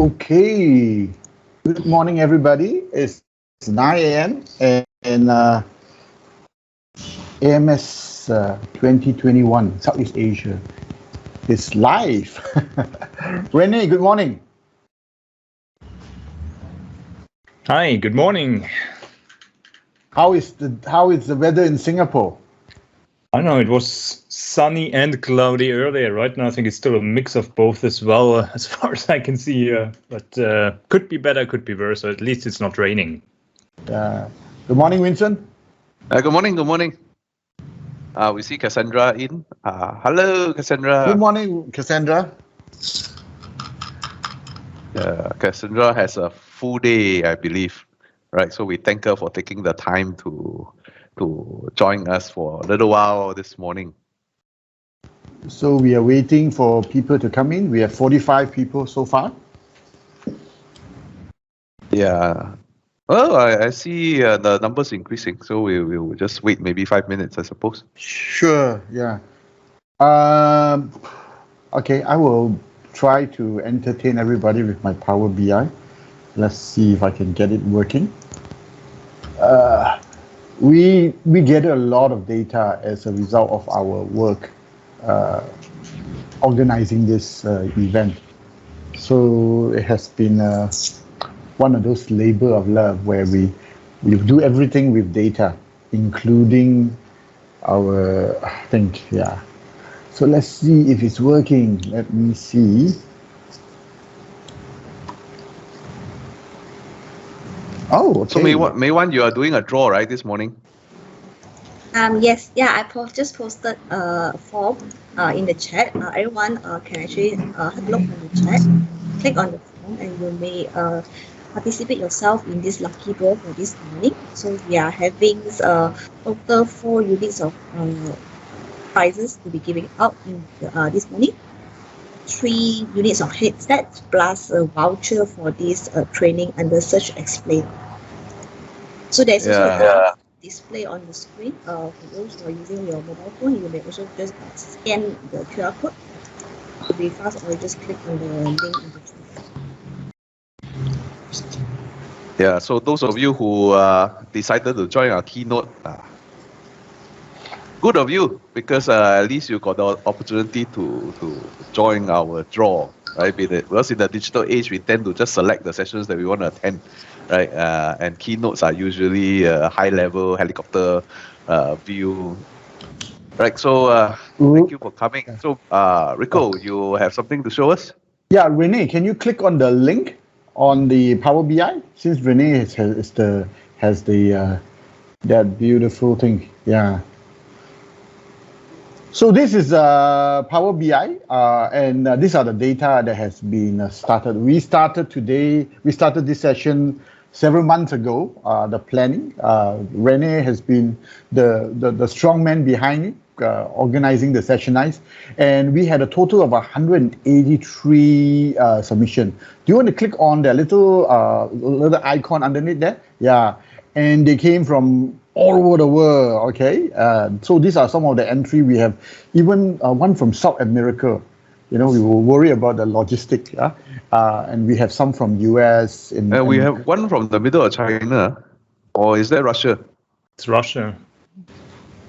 Okay. Good morning, everybody. It's 9 a.m. and aMS 2021 Southeast Asia is live. Rene, good morning. Hi, good morning. How is the weather in Singapore? I know it was sunny and cloudy earlier. Right now, I think it's still a mix of both as well, as far as I can see here. But could be better, could be worse. So at least it's not raining. Good morning, Vincent. Good morning. Good morning. We see Cassandra in. Hello, Cassandra. Good morning, Cassandra. Cassandra has a full day, I believe. Right. So we thank her for taking the time to join us for a little while this morning. So we are waiting for people to come in. We have 45 people so far. Yeah. Well, I see the numbers increasing, so we'll just wait maybe 5 minutes, I suppose. Sure, yeah. Okay, I will try to entertain everybody with my Power BI. Let's see if I can get it working. We gather a lot of data as a result of our work organizing this event. So it has been one of those labor of love where we do everything with data, including our thing. Yeah. So let's see if it's working. Let me see. Oh, okay. So Maywan, you are doing a draw, right, this morning? Yes, yeah, I just posted a form in the chat. Everyone can actually have a look on the chat, click on the form, and you may participate yourself in this lucky draw for this morning. So we are having total 4 units of prizes to be giving out in this morning. 3 units of headsets plus a voucher for this training under Search Explain. So there's also a display on the screen. For those who are using your mobile phone, you may also just scan the QR code to be fast, or just click on the link in the chat. Yeah, so those of you who decided to join our keynote, good of you, because at least you got the opportunity to join our draw, right? Because in the digital age, we tend to just select the sessions that we want to attend, right? And keynotes are usually a high-level helicopter view, right? So thank you for coming. So Rico, you have something to show us? Yeah, Rene, can you click on the link on the Power BI? Since Rene has that beautiful thing. Yeah. So this is Power BI, and these are the data that has been started. We started this session several months ago, the planning. Rene has been the strong man behind it, organizing the sessionize, and we had a total of 183 submission. Do you want to click on the little icon underneath there? Yeah, and they came from all over the world. Okay, so these are some of the entry. We have even one from South America. You know, we will worry about the logistic. And we have some from US. We have one from the middle of China, or is that Russia? It's Russia.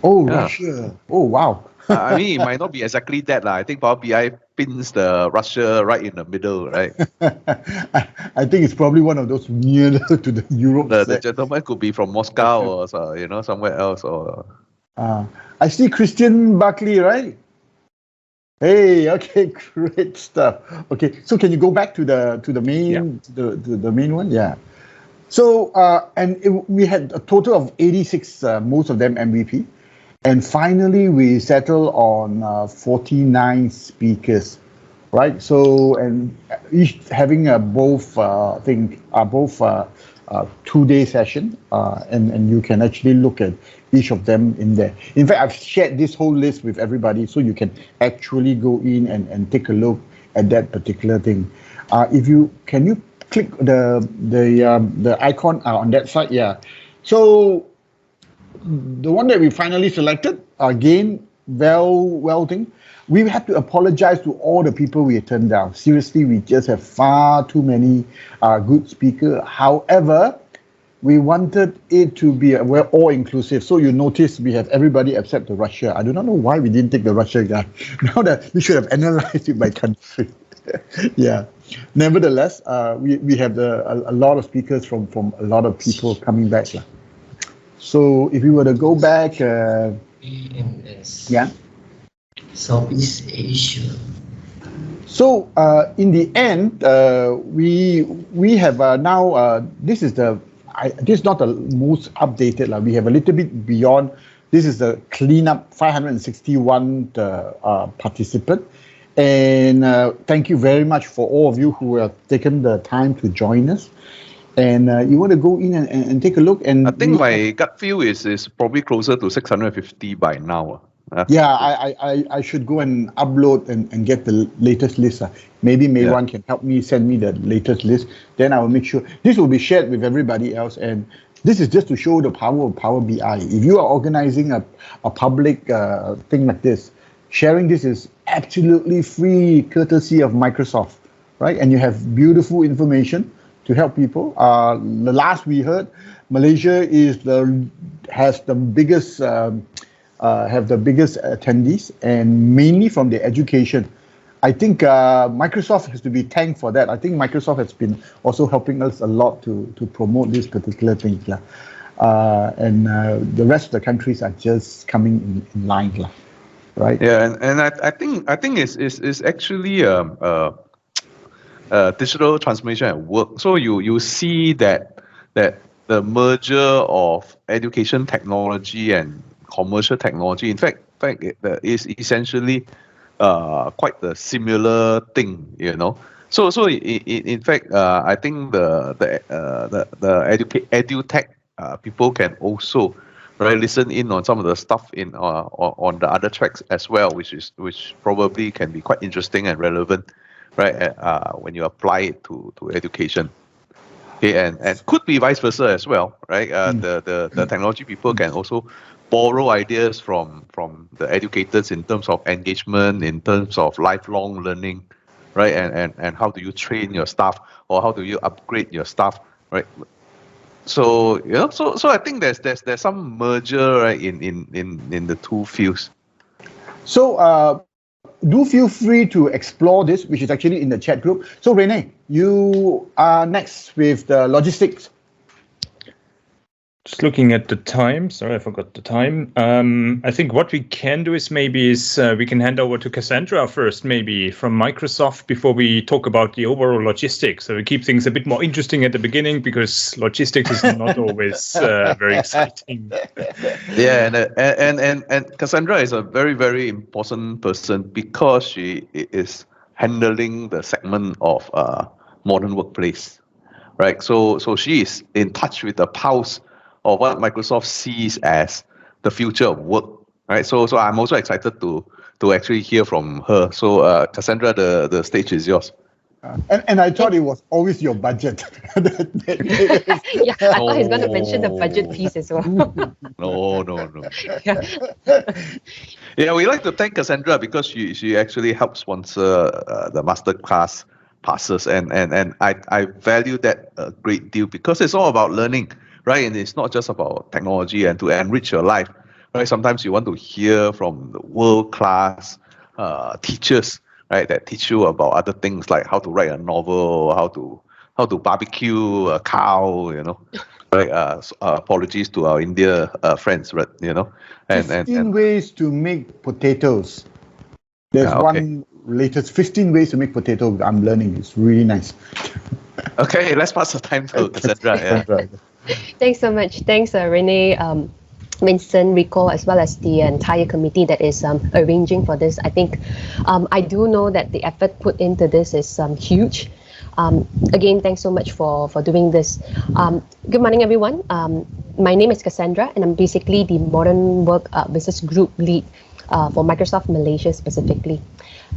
Oh, yeah. Russia. Oh, wow. I mean, it might not be exactly that. I think Power BI pins the Russia right in the middle, right? I think it's probably one of those near to the Europe. The gentleman could be from Moscow or somewhere else. Or I see Christian Buckley, right? Hey, okay, great stuff. Okay, so can you go back to the main the main one? Yeah. So we had a total of 86, most of them MVP. And finally, we settled on 49 speakers, right? So, and each having both 2-day session, and you can actually look at each of them in there. In fact, I've shared this whole list with everybody, so you can actually go in and take a look at that particular thing. Can you click the icon on that side? Yeah. So the one that we finally selected, again, well thing. We have to apologize to all the people we turned down. Seriously, we just have far too many good speakers. However, we wanted it to be all-inclusive. So you notice we have everybody except the Russia. I do not know why we didn't take the Russia guy. Now that we should have analyzed it by country. Yeah. Nevertheless, we have a lot of speakers from a lot of people coming back. So if we were to go back, aMS. yeah. Southeast Asia. So in the end, we have now this is not the most updated. We have a little bit beyond. This is the cleanup 561 participant. And thank you very much for all of you who have taken the time to join us. And you want to go in and take a look. And I think my gut feel is probably closer to 650 by now. Yeah, I should go and upload and get the latest list. Maybe Maywan can help me send me the latest list. Then I will make sure this will be shared with everybody else. And this is just to show the power of Power BI. If you are organizing a public thing like this, sharing this is absolutely free, courtesy of Microsoft, right? And you have beautiful information to help people. The last we heard, Malaysia has the biggest attendees, and mainly from the education. I think Microsoft has to be thanked for that. I think Microsoft has been also helping us a lot to promote this particular thing. And the rest of the countries are just coming in line. Right. Yeah, and I think it's actually digital transformation at work. So you see that the merger of education technology and commercial technology, in fact, is essentially quite a similar thing, you know. So in fact, I think the edutech people can also listen in on some of the stuff on the other tracks as well, which probably can be quite interesting and relevant, right? When you apply it to education. Okay, and could be vice versa as well, right? The technology people can also borrow ideas from the educators in terms of engagement, in terms of lifelong learning, right? And how do you train your staff, or how do you upgrade your staff, right? So so I think there's some merger, right, in the two fields. So do feel free to explore this, which is actually in the chat group. So Rene, you are next with the logistics. Just looking at the time. Sorry, I forgot the time. I think what we can do is we can hand over to Cassandra first, maybe from Microsoft, before we talk about the overall logistics. So we keep things a bit more interesting at the beginning, because logistics is not always very exciting. Yeah, and Cassandra is a very, very important person because she is handling the segment of modern workplace, right? So she is in touch with the pulse of what Microsoft sees as the future of work, right? So I'm also excited to actually hear from her. So Cassandra, the stage is yours. And I thought it was always your budget. Yeah, I thought he's going to mention the budget piece as well. No. Yeah. Yeah, we like to thank Cassandra because she actually helps sponsor the masterclass passes, and I value that a great deal because it's all about learning, right? And it's not just about technology and to enrich your life, right? Sometimes you want to hear from the world-class teachers, right, that teach you about other things like how to write a novel, how to barbecue a cow, you know. Right? Apologies to our India friends, right? You know, and 15 ways to make potatoes. There's one latest 15 ways to make potatoes. I'm learning. It's really nice. Okay, let's pass the time to Cassandra. Yeah. Thanks so much. Thanks, Rene, Vincent, Rico, as well as the entire committee that is arranging for this. I think I do know that the effort put into this is huge. Again, thanks so much for doing this. Good morning, everyone. My name is Cassandra, and I'm basically the Modern Work Business Group lead for Microsoft Malaysia specifically.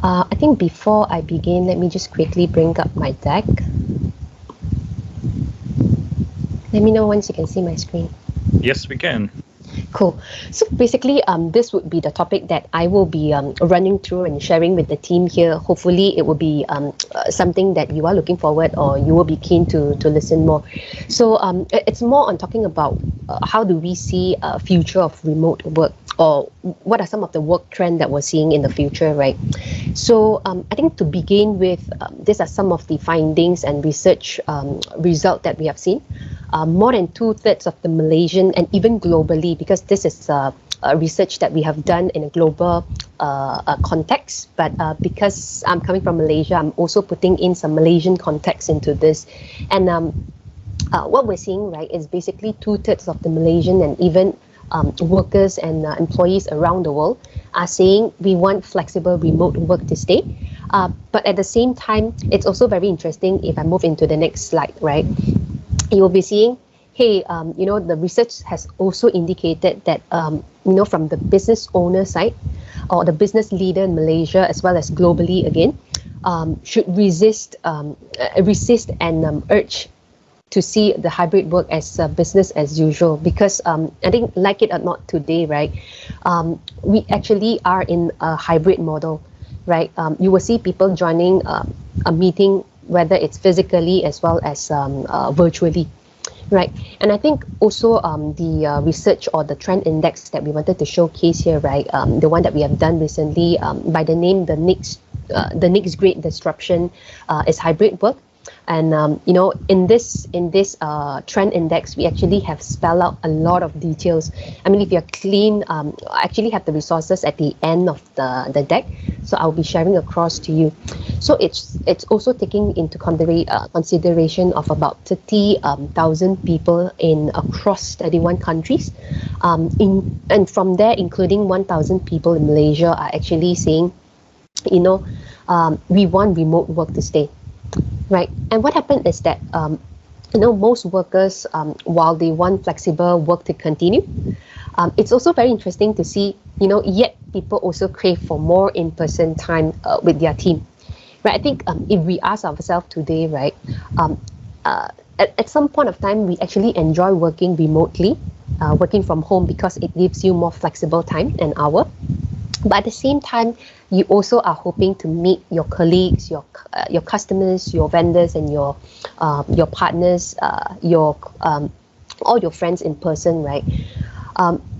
I think before I begin, let me just quickly bring up my deck. Let me know once you can see my screen. Yes, we can. Cool. So basically, this would be the topic that I will be running through and sharing with the team here. Hopefully, it will be something that you are looking forward or you will be keen to listen more. So it's more on talking about how do we see a future of remote work, or what are some of the work trends that we're seeing in the future, right? So I think to begin with, these are some of the findings and research result that we have seen. More than 2/3 of the Malaysian and even globally, because this is a research that we have done in a global context, but because I'm coming from Malaysia, I'm also putting in some Malaysian context into this. And what we're seeing, right, is basically 2/3 of the Malaysian and even workers and employees around the world are saying we want flexible remote work to stay. But at the same time, it's also very interesting if I move into the next slide, right? You'll be seeing, hey, the research has also indicated that, from the business owner side or the business leader in Malaysia as well as globally again, should resist and urge to see the hybrid work as business as usual, because I think, like it or not today, right, we actually are in a hybrid model, right? You will see people joining a meeting, whether it's physically as well as virtually, right? And I think also the research or the trend index that we wanted to showcase here, right, the one that we have done recently by the name the next great disruption is hybrid work. And in this trend index, we actually have spelled out a lot of details. I mean, if you're keen, I actually have the resources at the end of the deck, so I'll be sharing across to you. So it's also taking into consideration of about 30,000 people in across 31 countries, and from there, including 1,000 people in Malaysia, are actually saying, we want remote work to stay. Right, and what happened is that most workers, while they want flexible work to continue, it's also very interesting to see, yet people also crave for more in-person time with their team. Right, I think if we ask ourselves today, right, at some point of time, we actually enjoy working remotely, working from home, because it gives you more flexible time and hour. But at the same time, you also are hoping to meet your colleagues, your customers, your vendors, and your partners, all your friends in person, right?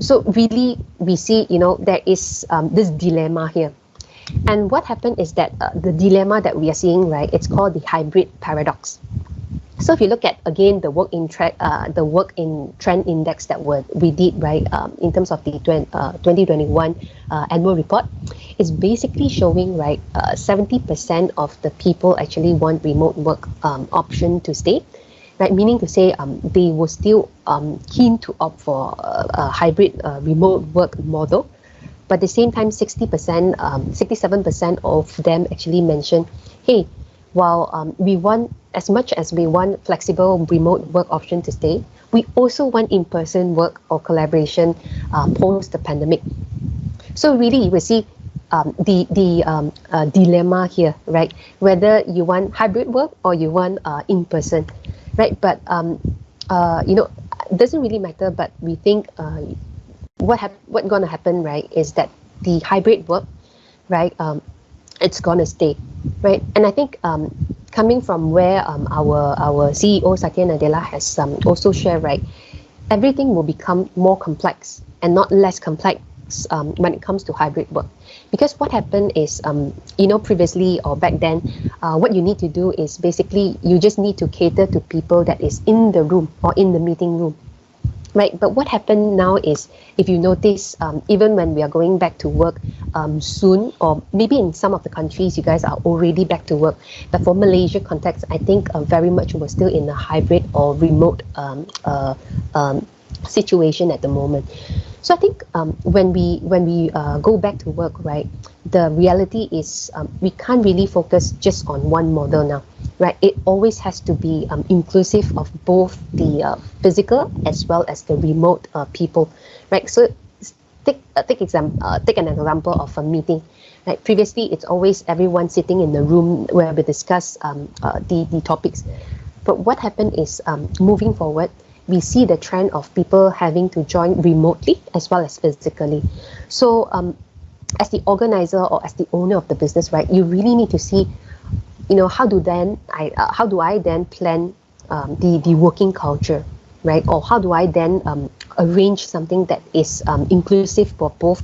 So really, we see, there is this dilemma here. And what happened is that the dilemma that we are seeing, right, it's called the hybrid paradox. So if you look at, again, the work in trend index that we did, right, in terms of the 2021 annual report, it's basically showing, right, 70% of the people actually want remote work option to stay, right, meaning to say they were still keen to opt for a hybrid remote work model. But at the same time, 67% of them actually mentioned, hey, while we want, as much as we want flexible remote work option to stay, we also want in-person work or collaboration post the pandemic. So really, you will see the dilemma here, right? Whether you want hybrid work or you want in-person, right? But it doesn't really matter. But we think what's going to happen, right, is that the hybrid work, right, it's going to stay, right? And I think coming from where our CEO Satya Nadella has also shared, right, everything will become more complex and not less complex when it comes to hybrid work. Because what happened is, previously or back then, what you need to do is basically you just need to cater to people that is in the room or in the meeting room. Right, but what happened now is, if you notice, even when we are going back to work soon, or maybe in some of the countries, you guys are already back to work. But for Malaysia context, I think very much we're still in a hybrid or remote situation at the moment. So I think when we go back to work, right, the reality is we can't really focus just on one model now. Right, it always has to be inclusive of both the physical as well as the remote people, right? So take an example of a meeting. Right, previously it's always everyone sitting in the room where we discuss the topics. But what happened is moving forward, we see the trend of people having to join remotely as well as physically. So as the organizer or as the owner of the business, right, you really need to see, how do I then plan the working culture, right? Or how do I then arrange something that is inclusive for both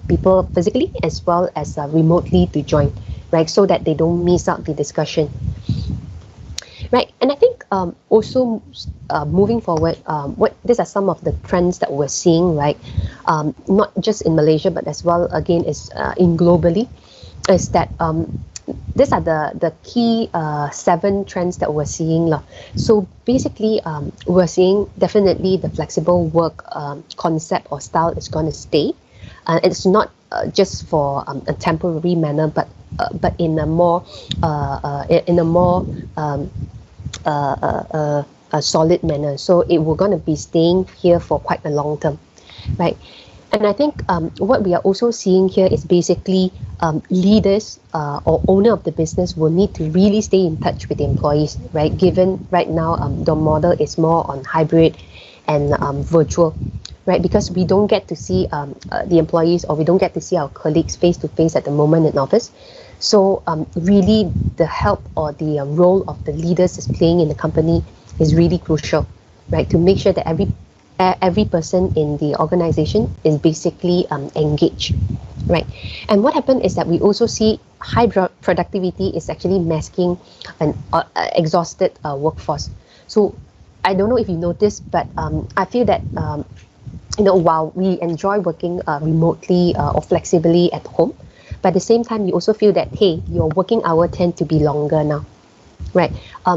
people physically as well as remotely to join, right? So that they don't miss out the discussion. Right, and I think also moving forward, these are some of the trends that we're seeing, right? Not just in Malaysia, but as well again is in globally, is that these are the key 7 trends that we're seeing. So basically, we're seeing definitely the flexible work concept or style is going to stay. It's not just for a temporary manner, but in a more a solid manner. So it we're going to be staying here for quite a long term, right? And I think what we are also seeing here is basically leaders or owner of the business will need to really stay in touch with the employees, right? Given right now the model is more on hybrid and virtual, right? Because we don't get to see the employees, or we don't get to see our colleagues face to face at the moment in office. So really the help or the role of the leaders is playing in the company is really crucial, right? To make sure that every person in the organization is basically engaged, right? And what happened is that we also see high productivity is actually masking an exhausted workforce. So I don't know if you noticed, but I feel that while we enjoy working remotely or flexibly at home, but at the same time, you also feel that, hey, your working hour tend to be longer now, right?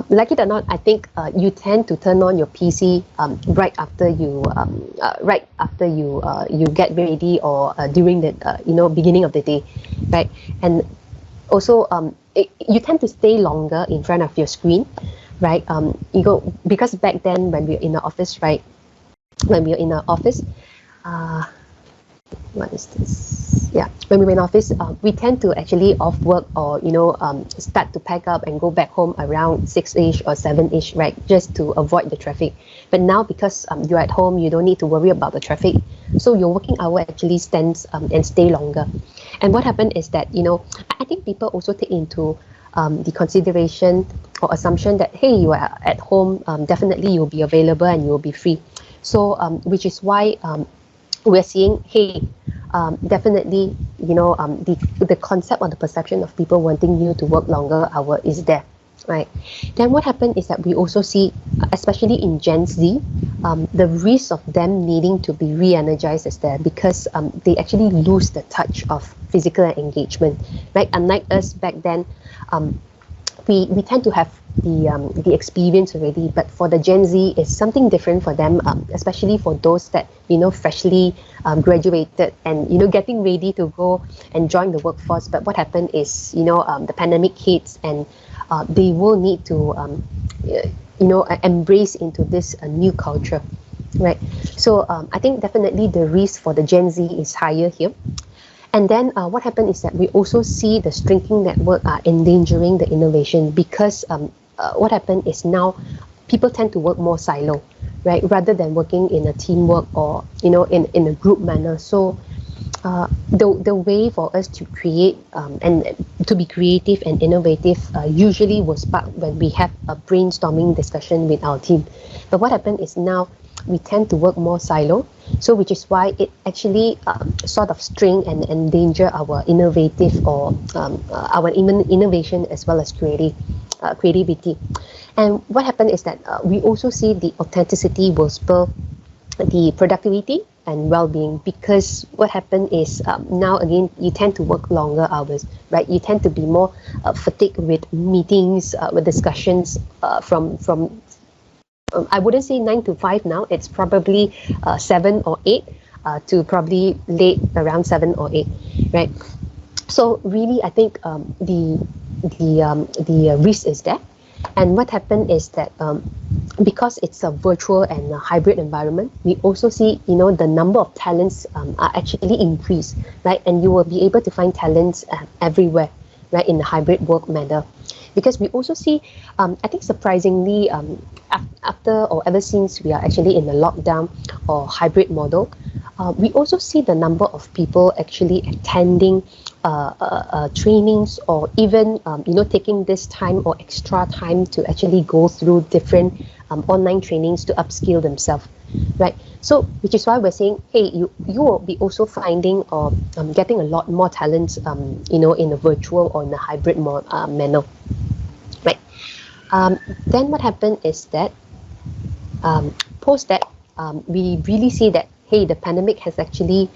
Like it or not, I think you tend to turn on your PC right after you you get ready, or during the beginning of the day, right? And also you tend to stay longer in front of your screen, right? Because back then when we're in the office, right? When we're in the office, what is this? Yeah, when we're in office, we tend to actually off work or start to pack up and go back home around 6-ish or 7-ish, right? Just to avoid the traffic. But now because you're at home, you don't need to worry about the traffic. So your working hour actually stands and stay longer. And what happened is that I think people also take into the consideration or assumption that, hey, you are at home, definitely you'll be available and you'll be free. So which is why we're seeing, hey, definitely, the concept or the perception of people wanting you to work longer hour is there, right? Then what happened is that we also see, especially in Gen Z, the risk of them needing to be re-energized is there, because they actually lose the touch of physical engagement, right? Unlike us back then, we tend to have the experience already, but for the Gen Z, it's something different for them, especially for those that freshly graduated and getting ready to go and join the workforce. But what happened is the pandemic hits, and they will need to embrace into this new culture, right? So I think definitely the risk for the Gen Z is higher here. And then what happened is that we also see the shrinking network endangering the innovation, because what happened is now people tend to work more silo, right? Rather than working in a teamwork or in a group manner. So the way for us to create and to be creative and innovative usually was sparked when we have a brainstorming discussion with our team. But what happened is now we tend to work more silo, so which is why it actually sort of strain and endanger our innovative or our innovation as well as creativity. And what happened is that we also see the authenticity will spur the productivity and well-being, because what happened is now again you tend to work longer hours, right? You tend to be more fatigued with meetings, with discussions from I wouldn't say 9 to 5 now. It's probably 7 or 8 to probably late around 7 or 8, right? So really, I think the risk is there. And what happened is that because it's a virtual and a hybrid environment, we also see the number of talents are actually increased, right? And you will be able to find talents everywhere, right, in the hybrid work manner. Because we also see, I think surprisingly, after or ever since we are actually in the lockdown or hybrid model, we also see the number of people actually attending trainings, or even taking this time or extra time to actually go through different online trainings to upskill themselves, right? So which is why we're saying, hey, you will be also finding or getting a lot more talents in a virtual or in a hybrid manner, right? Then what happened is that post that, we really see that, hey, the pandemic has actually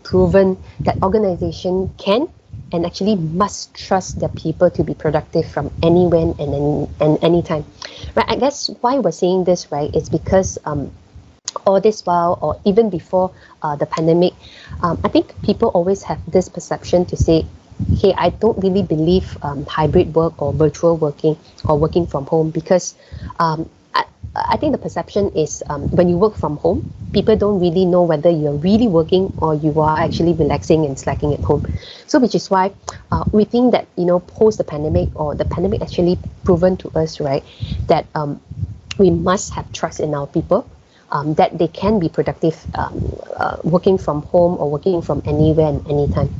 proven that organization can and actually must trust their people to be productive from anywhere and anytime, right? I guess why we're saying this, right, is because all this while, or even before the pandemic, I think people always have this perception to say, hey, I don't really believe hybrid work or virtual working or working from home, because I think the perception is when you work from home, people don't really know whether you're really working or you are actually relaxing and slacking at home. So which is why we think that, post the pandemic, or the pandemic actually proven to us, right, that we must have trust in our people, that they can be productive working from home or working from anywhere and anytime,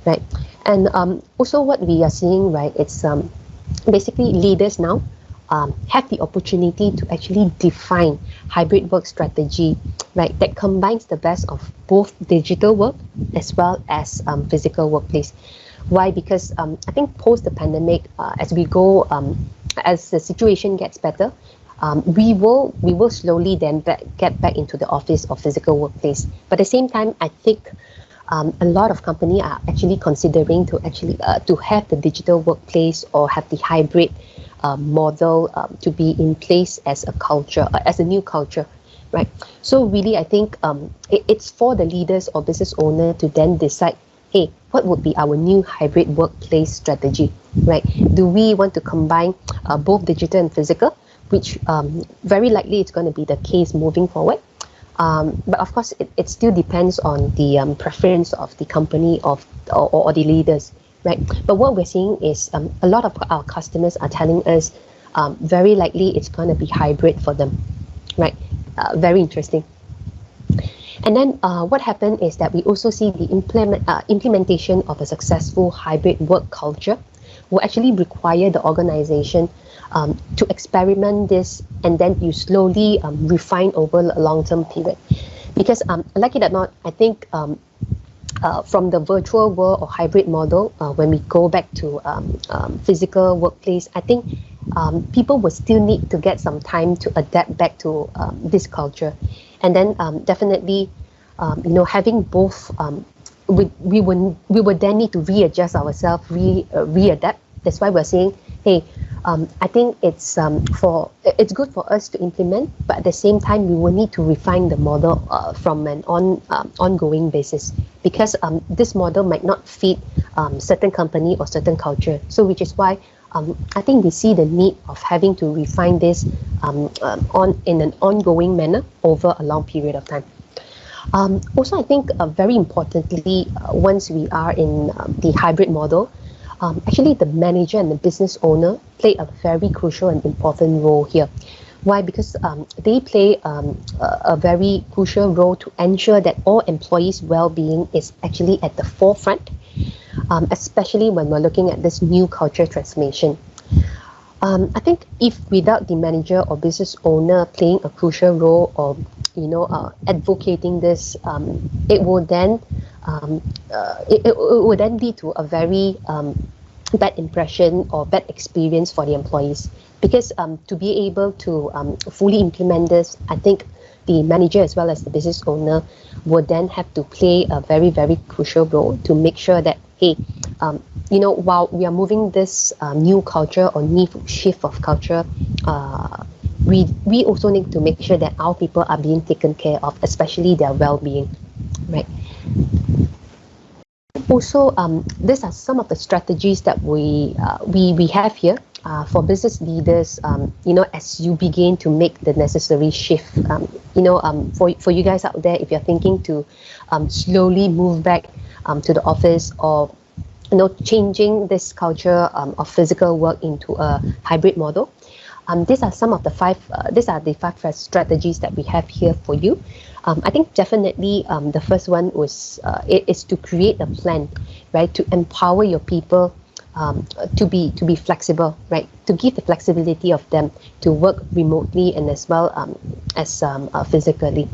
right? And also what we are seeing, right, it's basically leaders now have the opportunity to actually define hybrid work strategy, right, that combines the best of both digital work as well as physical workplace. Why? Because I think post the pandemic, as we go, as the situation gets better, we will slowly then get back into the office or physical workplace. But at the same time, I think a lot of companies are actually considering to have the digital workplace or have the hybrid model to be in place as a culture, as a new culture, right? So really, I think it's for the leaders or business owner to then decide, hey, what would be our new hybrid workplace strategy, right? Do we want to combine both digital and physical, which very likely it's going to be the case moving forward. But of course, it still depends on the preference of the company or the leaders, right? But what we're seeing is a lot of our customers are telling us very likely it's going to be hybrid for them, right? Very interesting. And then what happened is that we also see the implementation of a successful hybrid work culture will actually require the organization to experiment this, and then you slowly refine over a long-term period. Because like it or not, I think from the virtual world or hybrid model, when we go back to physical workplace, I think people will still need to get some time to adapt back to this culture. And then definitely, having both, we would then need to readjust ourselves, readapt. That's why we're saying, hey, I think it's good for us to implement, but at the same time, we will need to refine the model from an ongoing basis, because this model might not fit certain company or certain culture. So which is why I think we see the need of having to refine this in an ongoing manner over a long period of time. Also, I think very importantly, once we are in the hybrid model, actually the manager and the business owner play a very crucial and important role here. Why? Because they play a very crucial role to ensure that all employees' well-being is actually at the forefront, especially when we're looking at this new culture transformation. I think if without the manager or business owner playing a crucial role, or advocating this, it will then lead to a very bad impression or bad experience for the employees. Because to be able to fully implement this, I think the manager as well as the business owner would then have to play a very, very crucial role to make sure that, hey, while we are moving this new culture or new shift of culture, we also need to make sure that our people are being taken care of, especially their well-being, right? Also, these are some of the strategies that we have here for business leaders. As you begin to make the necessary shift, for you guys out there, if you're thinking to slowly move back to the office, or changing this culture of physical work into a hybrid model. These are some of the five strategies that we have here for you. I think definitely the first one was is to create a plan, right, to empower your people to be flexible, right, to give the flexibility of them to work remotely and as well as physically.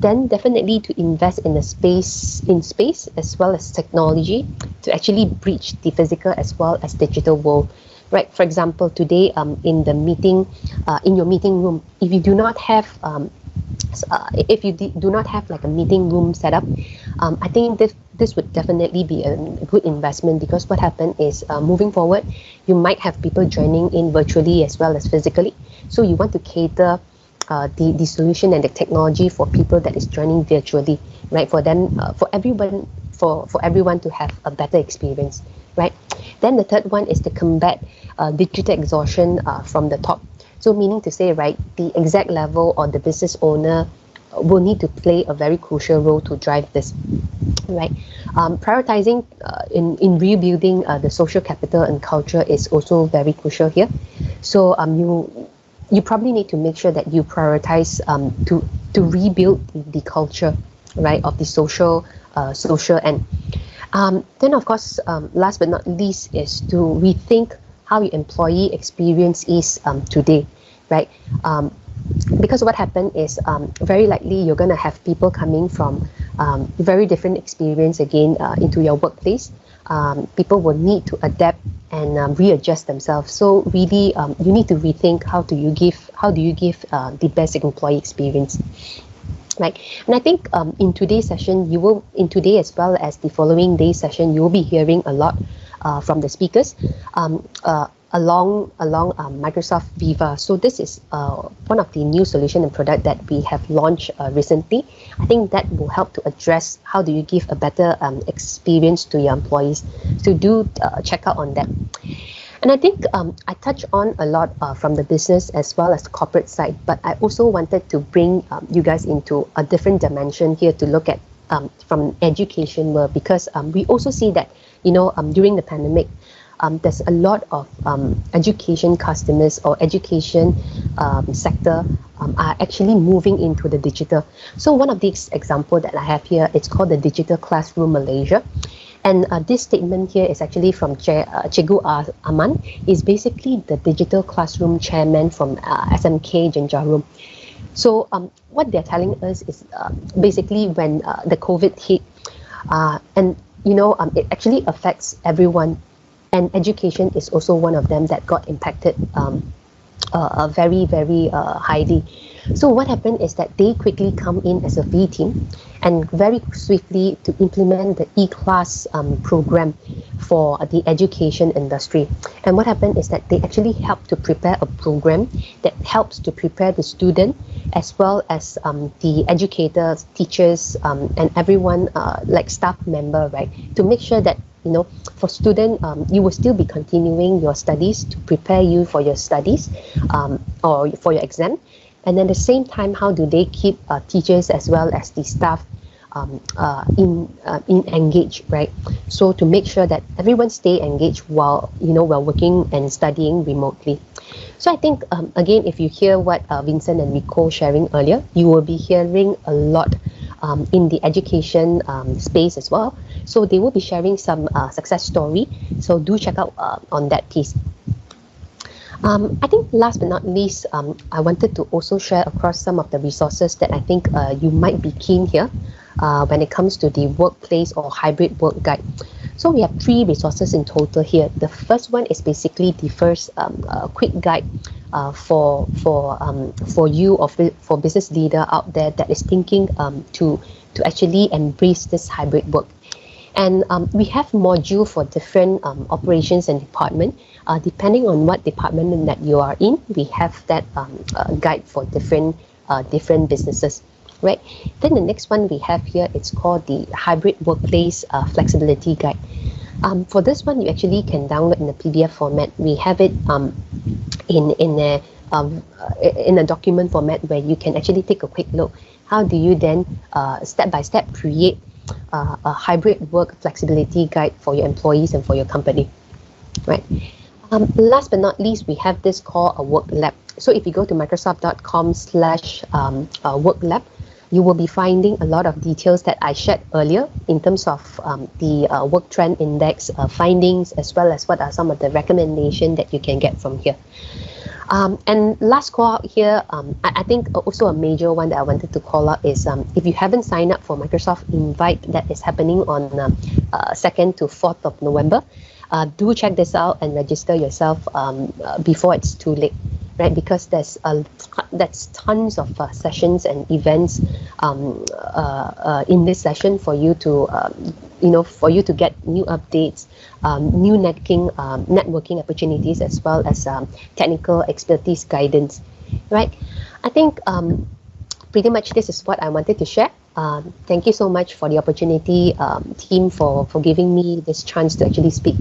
Then definitely to invest in space as well as technology to actually bridge the physical as well as digital world. Right. For example, today in the meeting, in your meeting room, if you do not have do not have like a meeting room set up, I think this would definitely be a good investment, because what happened is moving forward, you might have people joining in virtually as well as physically. So you want to cater the solution and the technology for people that is joining virtually, right? For them, for everyone to have a better experience, right? Then the third one is to combat digital exhaustion from the top. So meaning to say, right, the exec level or the business owner will need to play a very crucial role to drive this, right? Prioritizing in rebuilding the social capital and culture is also very crucial here. So you probably need to make sure that you prioritize to rebuild the culture, right, of the social end. Then of course, last but not least, is to rethink how your employee experience is today, right? Because what happened is very likely you're going to have people coming from very different experience again into your workplace. People will need to adapt and readjust themselves. So really, you need to rethink how do you give the best employee experience. Right, and I think in today's session, in today as well as the following day's session, you will be hearing a lot from the speakers along Microsoft Viva. So this is one of the new solution and product that we have launched recently. I think that will help to address how do you give a better experience to your employees. So do check out on that. And I think I touched on a lot from the business as well as the corporate side, but I also wanted to bring you guys into a different dimension here to look at from education world, because we also see that, during the pandemic, there's a lot of education customers or education sector are actually moving into the digital. So one of these example that I have here, it's called the Digital Classroom Malaysia. And this statement here is actually from Cikgu Aman, is basically the digital classroom chairman from SMK Jenjarum. So what they're telling us is basically when the COVID hit, and it actually affects everyone, and education is also one of them that got impacted very, very highly. So what happened is that they quickly come in as a V team and very swiftly to implement the e-class program for the education industry. And what happened is that they actually help to prepare a program that helps to prepare the student as well as the educators, teachers, and everyone like staff member, right, to make sure that for student, you will still be continuing your studies to prepare you for your studies or for your exam. And then at the same time, how do they keep teachers as well as the staff in engaged, right? So to make sure that everyone stay engaged while working and studying remotely. So I think again, if you hear what Vincent and Rico sharing earlier, you will be hearing a lot in the education space as well. So they will be sharing some success story. So do check out on that piece. I think last but not least, I wanted to also share across some of the resources that I think you might be keen here when it comes to the workplace or hybrid work guide. So we have 3 resources in total here. The first one is basically the first quick guide for you or for business leader out there that is thinking to actually embrace this hybrid work. And we have module for different operations and department. Depending on what department that you are in, we have that guide for different businesses, right? Then the next one we have here, it's called the Hybrid Workplace Flexibility Guide. For this one, you actually can download in the PDF format. We have it in a document format where you can actually take a quick look. How do you then step by step create a hybrid work flexibility guide for your employees and for your company, right? Last but not least, we have this called a work lab. So if you go to microsoft.com/work lab, you will be finding a lot of details that I shared earlier in terms of the work trend index findings, as well as what are some of the recommendations that you can get from here. And last call out here, I think also a major one that I wanted to call out is if you haven't signed up for Microsoft Invite that is happening on 2nd to 4th of November, do check this out and register yourself before it's too late, right? Because that's tons of sessions and events in this session for you to for you to get new updates, new networking opportunities, as well as technical expertise guidance, right? I think pretty much this is what I wanted to share. Thank you so much for the opportunity, team, for giving me this chance to actually speak.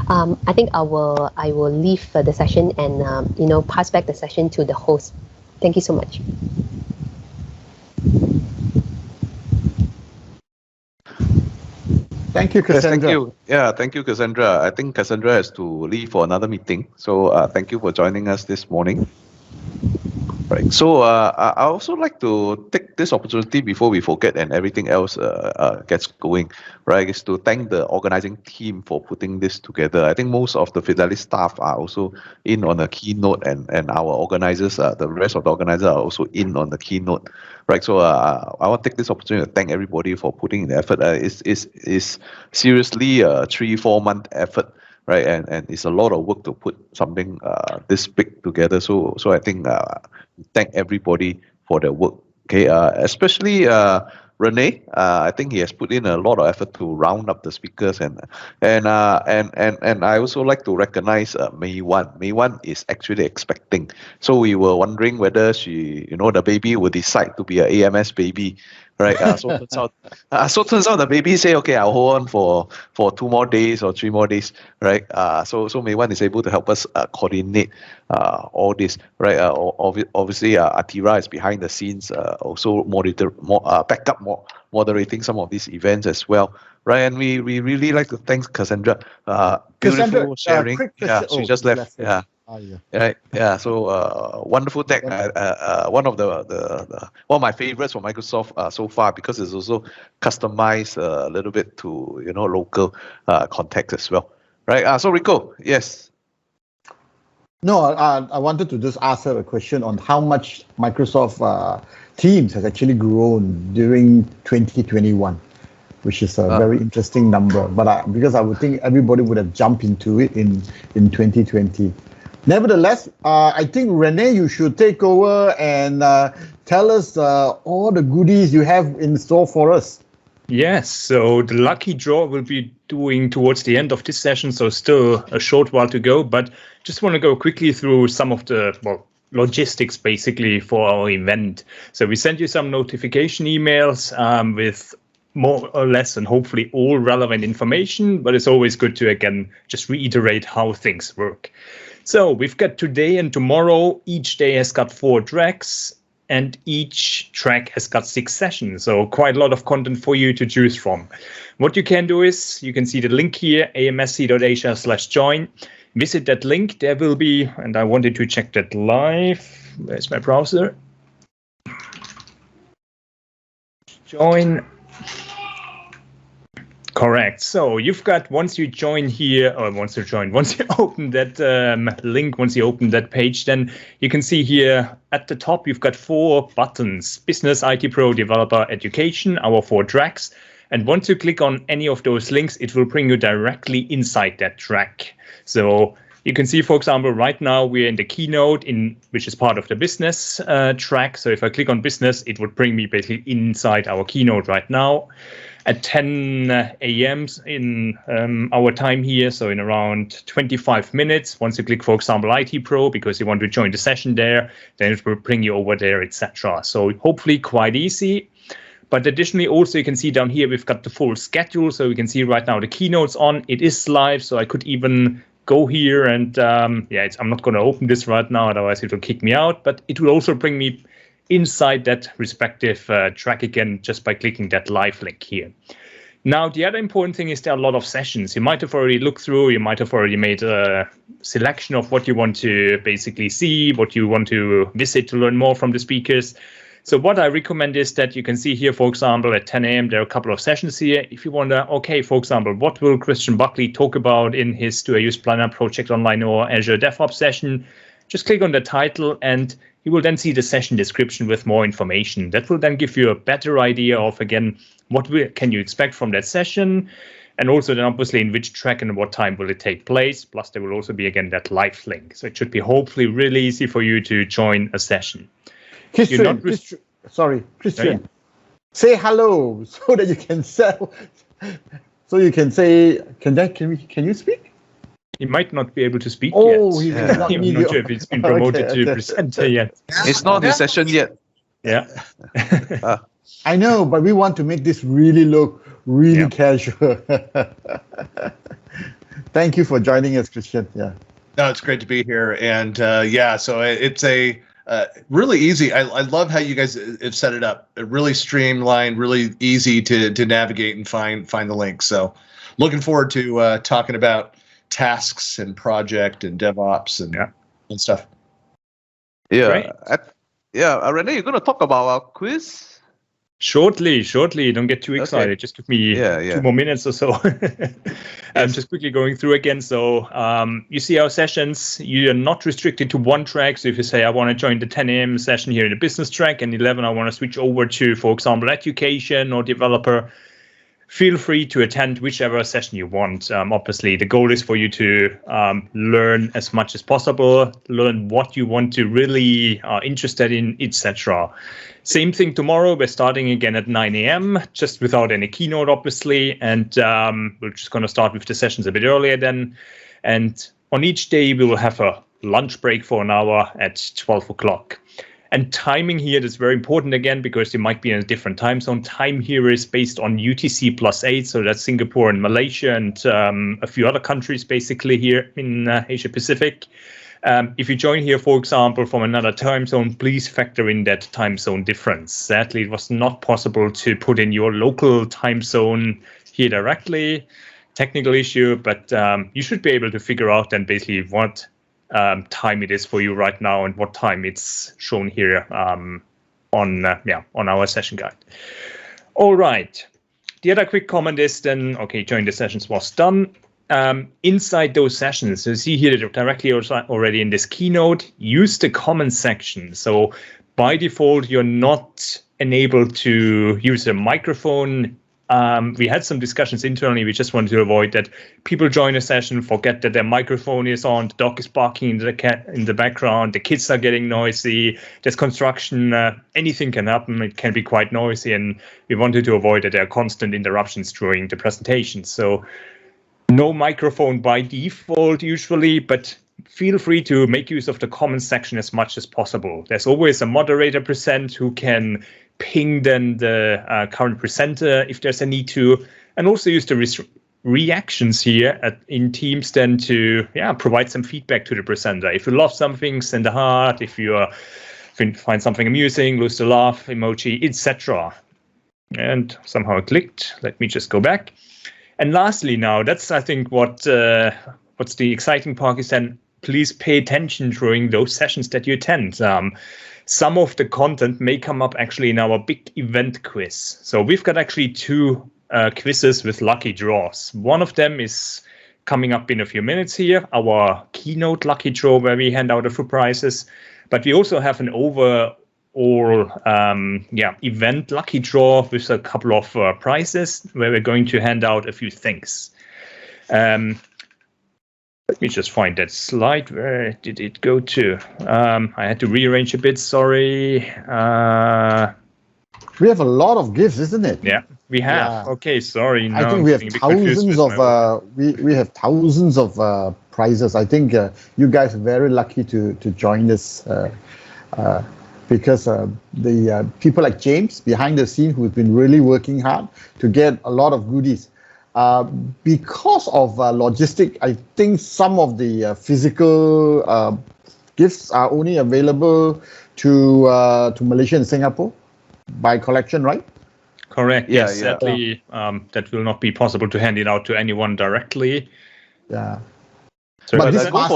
I think I will leave the session and pass back the session to the host. Thank you so much. Thank you, Cassandra. Yes, thank you. Yeah, thank you, Cassandra. I think Cassandra has to leave for another meeting. So thank you for joining us this morning. Right. So I also like to take this opportunity before we forget and everything else gets going, right, is to thank the organizing team for putting this together. I think most of the Fidelis staff are also in on the keynote, and our organizers, the rest of the organizers are also in on the keynote, right? So I want to take this opportunity to thank everybody for putting in the effort. It's seriously a 3-4 month effort, right? And it's a lot of work to put something this big together. So I think thank everybody for their work. Okay, especially Rene. I think he has put in a lot of effort to round up the speakers, and I also like to recognize Mei Wan. Mei Wan is actually expecting, so we were wondering whether she, the baby would decide to be an aMS baby. Right, so turns out the baby say, okay, I'll hold on for 2 more days or 3 more days, right? So Mei Wan is able to help us coordinate all this, right? Obviously, Atira is behind the scenes, also moderating some of these events as well, right? And we really like to thank Cassandra. Beautiful sharing. Yeah, she just left. Yeah. Right. Yeah. So wonderful tech. One of one of my favorites for Microsoft so far, because it's also customized a little bit to local context as well. Right. So Rico, yes. No, I wanted to just ask her a question on how much Microsoft Teams has actually grown during 2021, which is a very interesting number. But because I would think everybody would have jumped into it in 2020. Nevertheless, I think, Rene, you should take over and tell us all the goodies you have in store for us. Yes, so the lucky draw will be doing towards the end of this session, so still a short while to go, but just want to go quickly through some of the logistics basically for our event. So we sent you some notification emails with more or less and hopefully all relevant information, but it's always good to, again, just reiterate how things work. So we've got today and tomorrow. Each day has got 4 tracks, and each track has got 6 sessions. So quite a lot of content for you to choose from. What you can do is you can see the link here, amsc.asia/join. Visit that link. There will be, and I wanted to check that live. Where's my browser? Join. Correct. So you've got, once you join here, or once you open that link, once you open that page, then you can see here at the top, you've got 4 buttons: Business, IT Pro, Developer, Education, our 4 tracks. And once you click on any of those links, it will bring you directly inside that track. So you can see, for example, right now we're in the Keynote, which is part of the Business track. So if I click on Business, it would bring me basically inside our Keynote right now. At 10 a.m. in our time here, so in around 25 minutes. Once you click, for example, IT Pro, because you want to join the session there, then it will bring you over there, etc. So hopefully quite easy. But additionally, also you can see down here, we've got the full schedule. So we can see right now the Keynote's on. It is live, so I could even go here and, I'm not going to open this right now, otherwise it will kick me out. But it will also bring me inside that respective track again, just by clicking that live link here. Now, the other important thing is there are a lot of sessions. You might have already looked through, you might have already made a selection of what you want to basically see, what you want to visit to learn more from the speakers. So what I recommend is that you can see here, for example, at 10 a.m., there are a couple of sessions here. If you wonder, okay, for example, what will Christian Buckley talk about in his Do I Use Planner Project Online or Azure DevOps session? Just click on the title and you will then see the session description with more information. That will then give you a better idea of, again, what can you expect from that session, and also then obviously in which track and what time will it take place. Plus there will also be, again, that live link. So it should be hopefully really easy for you to join a session. Christian, Christian, say hello so that you can sell. So you can say, can you speak? He might not be able to speak yet. He's not I'm not sure if it's been promoted to presenter yet. It's not his session yet. Yeah. I know, but we want to make this really look really casual. Thank you for joining us, Christian. Yeah. No, it's great to be here. And so it's a really easy. I love how you guys have set it up. Really streamlined, really easy to navigate and find the links. So looking forward to talking about tasks and project and DevOps and stuff. Yeah. Rene, you're going to talk about our quiz? Shortly. Don't get too excited. Okay. Just give me 2 more minutes or so. I'm just quickly going through again. So you see our sessions. You are not restricted to one track. So if you say, I want to join the 10 a.m. session here in the business track, and 11, I want to switch over to, for example, education or developer, feel free to attend whichever session you want. Obviously, the goal is for you to learn as much as possible, learn what you want to really interested in, etc. Same thing tomorrow. We're starting again at 9 a.m., just without any keynote, obviously. And we're just going to start with the sessions a bit earlier then. And on each day, we will have a lunch break for an hour at 12 o'clock. And timing here is very important again, because you might be in a different time zone. Time here is based on UTC +8, so that's Singapore and Malaysia and a few other countries basically here in Asia Pacific. If you join here, for example, from another time zone, please factor in that time zone difference. Sadly, it was not possible to put in your local time zone here directly. Technical issue, but you should be able to figure out then basically what time it is for you right now and what time it's shown here on our session guide. All right. The other quick comment is then, okay, join the sessions was done. Inside those sessions, you see here directly already in this keynote, use the comments section. So by default, you're not enabled to use a microphone. We had some discussions internally. We just wanted to avoid that people join a session, forget that their microphone is on, the dog is barking in the background, the kids are getting noisy, there's construction, anything can happen. It can be quite noisy, and we wanted to avoid that there are constant interruptions during the presentation. So no microphone by default usually, but feel free to make use of the comments section as much as possible. There's always a moderator present who can ping then the current presenter if there's a need to, and also use the reactions here in Teams then to provide some feedback to the presenter. If you love something, send a heart. If you find something amusing, lose the laugh emoji, etc. And somehow it clicked. Let me just go back. And lastly, now that's I think what's the exciting part is then please pay attention during those sessions that you attend. Some of the content may come up actually in our big event quiz. So we've got actually 2 quizzes with lucky draws. One of them is coming up in a few minutes here, our Keynote lucky draw where we hand out a few prizes. But we also have an overall event lucky draw with a couple of prizes where we're going to hand out a few things. Let me just find that slide. Where did it go to? I had to rearrange a bit. Sorry. We have a lot of gifts, isn't it? Yeah, we have. Yeah. Okay, sorry. I think we have thousands of we have thousands of prizes. I think you guys are very lucky to join us because the people like James behind the scene who've been really working hard to get a lot of goodies. Because of logistic, I think some of the physical gifts are only available to Malaysia and Singapore by collection, right? Correct. Yeah, Yes, yeah. sadly, that will not be possible to hand it out to anyone directly. Yeah. So But But this go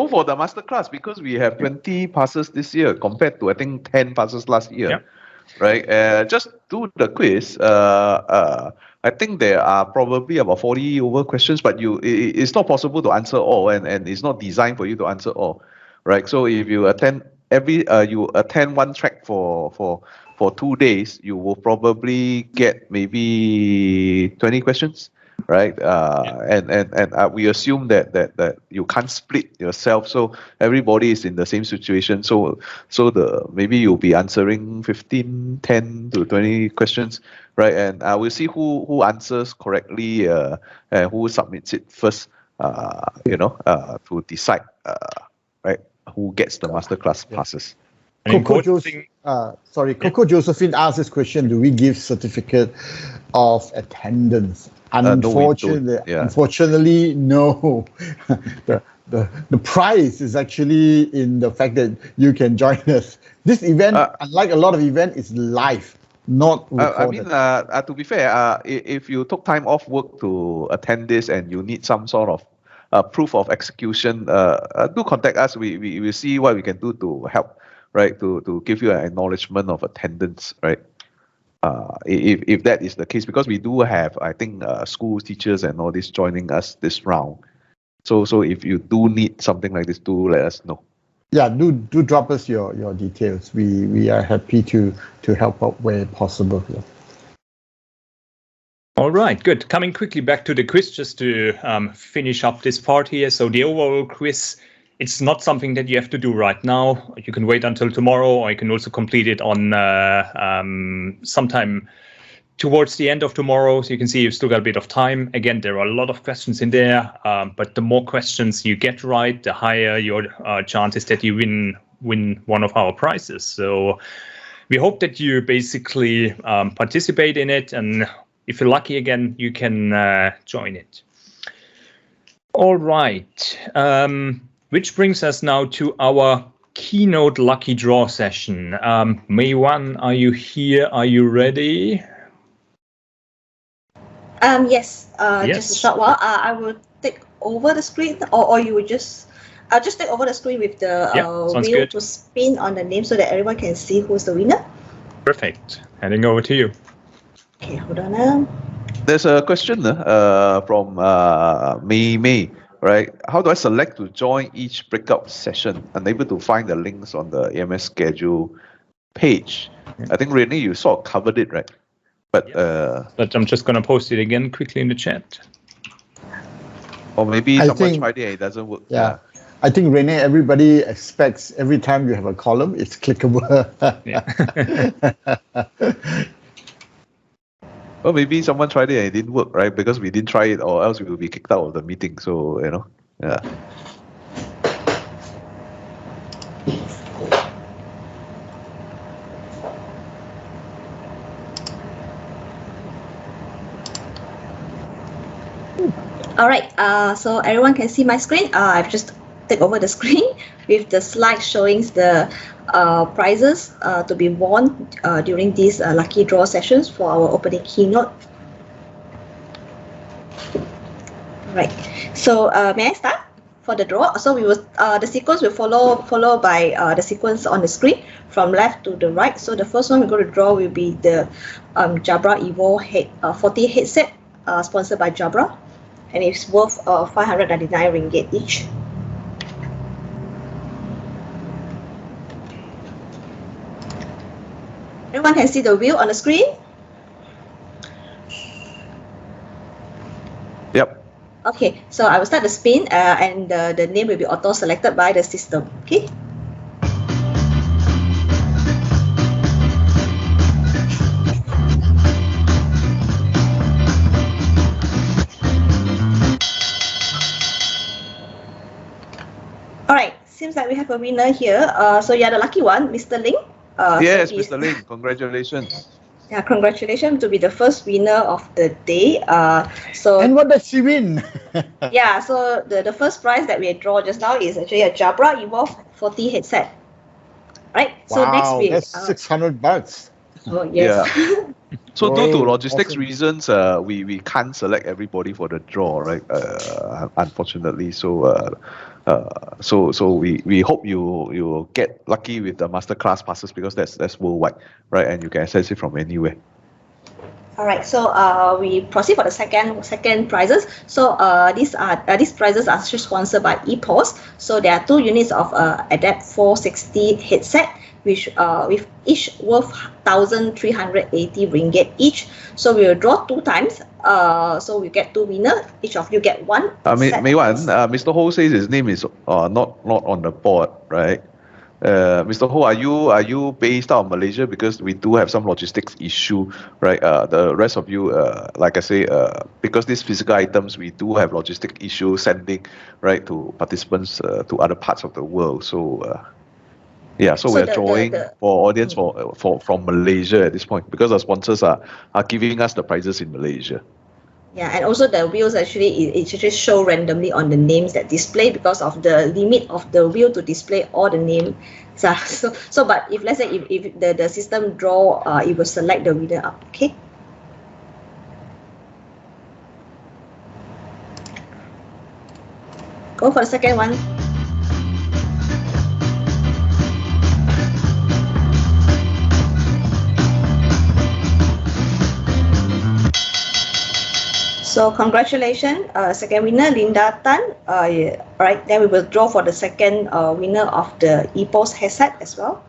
for the masterclass, because we have 20 passes this year compared to I think 10 passes last year. Yeah. Right? Just do the quiz. I think there are probably about 40 over questions, but it's not possible to answer all, and it's not designed for you to answer all, right? So if you attend one track for 2 days, you will probably get maybe 20 questions, right? And we assume that you can't split yourself, so everybody is in the same situation. So maybe you'll be answering 15, 10 to 20 questions, right? And we'll see who answers correctly and who submits it first, to decide, right, who gets the masterclass passes. Coco Josephine asked this question: do we give certificate of attendance? Unfortunately, no. The prize is actually in the fact that you can join us. This event, unlike a lot of events, is live, not recorded. To be fair, if you took time off work to attend this and you need some sort of proof of execution, do contact us. We will see what we can do to help, right? To give you an acknowledgement of attendance, right? If that is the case, because we do have, I think, school teachers and all this joining us this round. So if you do need something like this, do let us know. Yeah, do drop us your details. We are happy to help out where possible. Yeah. All right, good. Coming quickly back to the quiz, just to finish up this part here. So the overall quiz, it's not something that you have to do right now. You can wait until tomorrow, or you can also complete it on sometime towards the end of tomorrow. So you can see you've still got a bit of time. Again, there are a lot of questions in there, but the more questions you get right, the higher your chances that you win one of our prizes. So we hope that you basically participate in it, and if you're lucky again, you can join it. All right. Which brings us now to our Keynote lucky draw session. May Wan, are you here? Are you ready? Yes. Yes. Just a short while. I will take over the screen, or you will just. I'll just take over the screen with the sounds wheel good. to spin on the name so that everyone can see who's the winner. Perfect. Handing over to you. Okay, hold on now. There's a question from May, right? How do I select to join each breakout session? Unable to find the links on the aMS schedule page. I think, Rene, you sort of covered it, right? But I'm just going to post it again quickly in the chat. Or maybe someone tried it and it doesn't work. Yeah. I think, Rene, everybody expects every time you have a column, it's clickable. Well, maybe someone tried it and it didn't work, right? Because we didn't try it, or else we will be kicked out of the meeting. So, yeah. All right. So everyone can see my screen. I've just take over the screen with the slide showing the prizes to be won during these lucky draw sessions for our opening keynote. Right. So may I start for the draw? So we will the sequence will follow by the sequence on the screen from left to the right. So the first one we're going to draw will be the Jabra Evo 40 headset sponsored by Jabra, and it's worth 599 ringgit each. Everyone can see the wheel on the screen? Yep. Okay, so I will start the spin and the name will be auto-selected by the system, okay? All right, seems like we have a winner here. So you're the lucky one, Mr. Ling. Yes, so Mr. Ling, congratulations. Yeah, congratulations to be the first winner of the day. And what does she win? Yeah, so the first prize that we draw just now is actually a Jabra Evolve 40 headset. Right? Wow, So next week. that's $600. Oh, yes. Yeah. So due to Oh, logistics awesome. reasons, we can't select everybody for the draw, right? Unfortunately, so we hope you get lucky with the masterclass passes, because that's worldwide, right? And you can access it from anywhere. All right, so we proceed for the second prizes. So these prizes are actually sponsored by EPOS. So there are 2 units of Adapt 460 headset, which with each worth 1,380 ringgit each. So we will draw 2 times. So we get 2 winners. Each of you get 1 set. Mei Wan, Mr. Ho says his name is not on the board, right? Mr. Ho, are you based out of Malaysia? Because we do have some logistics issue, right? The rest of you, like I say, because these physical items, we do have logistic issue sending, right, to participants to other parts of the world. So yeah, so we're drawing for audience from Malaysia at this point, because our sponsors are giving us the prizes in Malaysia. Yeah, and also the wheels actually it actually show randomly on the names that display, because of the limit of the wheel to display all the names. So but if let's say if the system draw, it will select the winner up. Okay. Go for the second one. So congratulations, second winner, Linda Tan. Yeah, right, then we will draw for the second winner of the EPOS headset as well.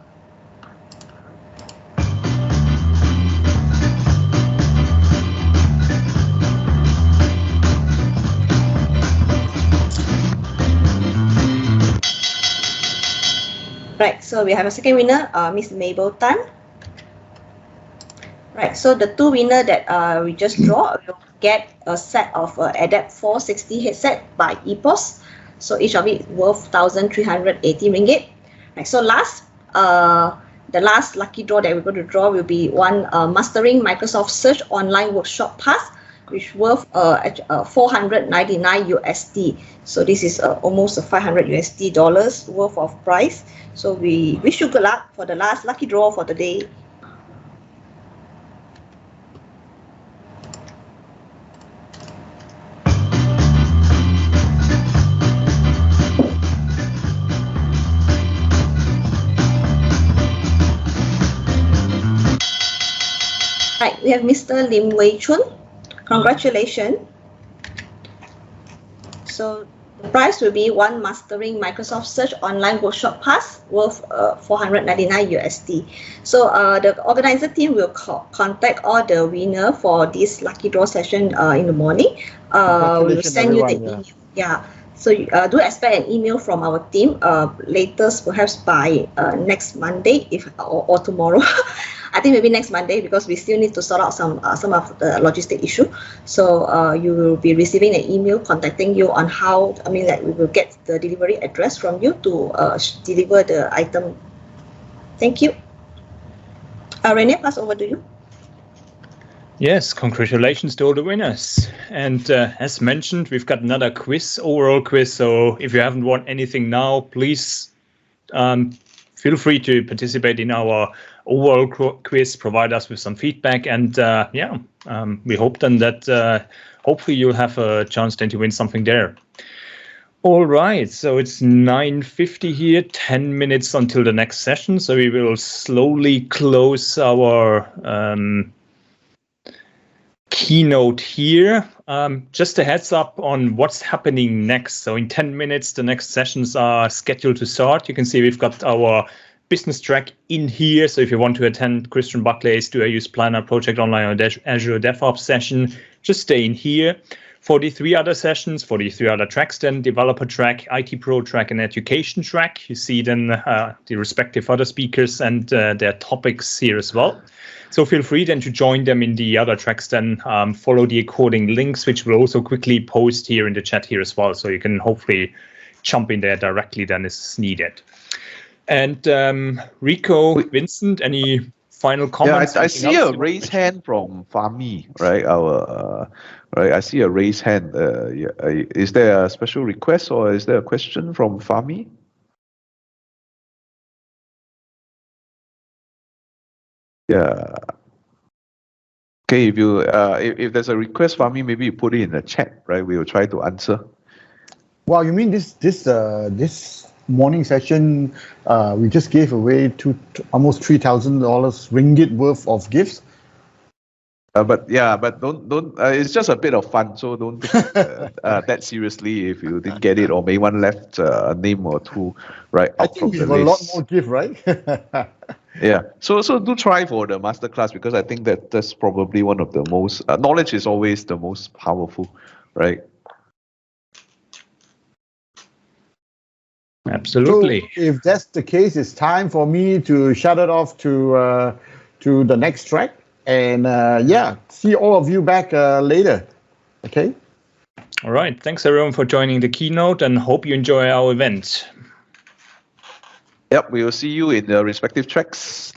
Right, so we have a second winner, Miss Mabel Tan. Right, so the 2 winner that we just draw will get a set of Adapt 460 headset by EPOS. So each of it worth 1,380 ringgit. Right, so the last lucky draw that we're going to draw will be one Mastering Microsoft Search Online Workshop Pass, which worth 499 USD. So this is almost a 500 USD dollars worth of price. So we wish you good luck for the last lucky draw for the day. Right, we have Mr. Lim Wei Chun. Congratulations. So the prize will be one Mastering Microsoft Search Online Workshop Pass worth 499 USD. So the organizer team will contact all the winner for this lucky draw session in the morning. We will send you the email. Yeah. So do expect an email from our team latest perhaps by next Monday or tomorrow. I think maybe next Monday, because we still need to sort out some of the logistic issue. So you will be receiving an email contacting you on how, we will get the delivery address from you to deliver the item. Thank you. Rene, pass over to you. Yes, congratulations to all the winners. And as mentioned, we've got another overall quiz. So if you haven't won anything now, please feel free to participate in our overall quiz, provide us with some feedback. And we hope then that hopefully you'll have a chance then to win something there. All right, so it's 9:50 here, 10 minutes until the next session. So we will slowly close our keynote here. Just a heads up on what's happening next. So in 10 minutes, the next sessions are scheduled to start. You can see we've got our business track in here. So if you want to attend Christian Buckley's Do I Use Planner Project Online or Azure DevOps session, just stay in here. 43 other sessions, 43 other tracks then, developer track, IT pro track, and education track. You see then the respective other speakers and their topics here as well. So feel free then to join them in the other tracks then, follow the according links, which we'll also quickly post here in the chat here as well. So you can hopefully jump in there directly then as needed. And Rico, Vincent, any final comments? Yeah, I see a raised hand from Fahmi, right? Right, I see a raised hand. Is there a special request or is there a question from Fahmi? Yeah. Okay, if you if there's a request for me, maybe you put it in the chat, right? We will try to answer. Wow, you mean this morning session? We just gave away almost $3,000 ringgit worth of gifts. But don't. It's just a bit of fun, so don't take that seriously if you didn't get it, or maybe one left a name or two right I out think from we the have a lot list. more gift, right? Yeah. So do try for the masterclass, because I think that's probably one of the most knowledge is always the most powerful, right? Absolutely. So if that's the case, it's time for me to shut it off to the next track, and see all of you back later. Okay. All right. Thanks everyone for joining the keynote, and hope you enjoy our event. Yep. We will see you in the respective tracks.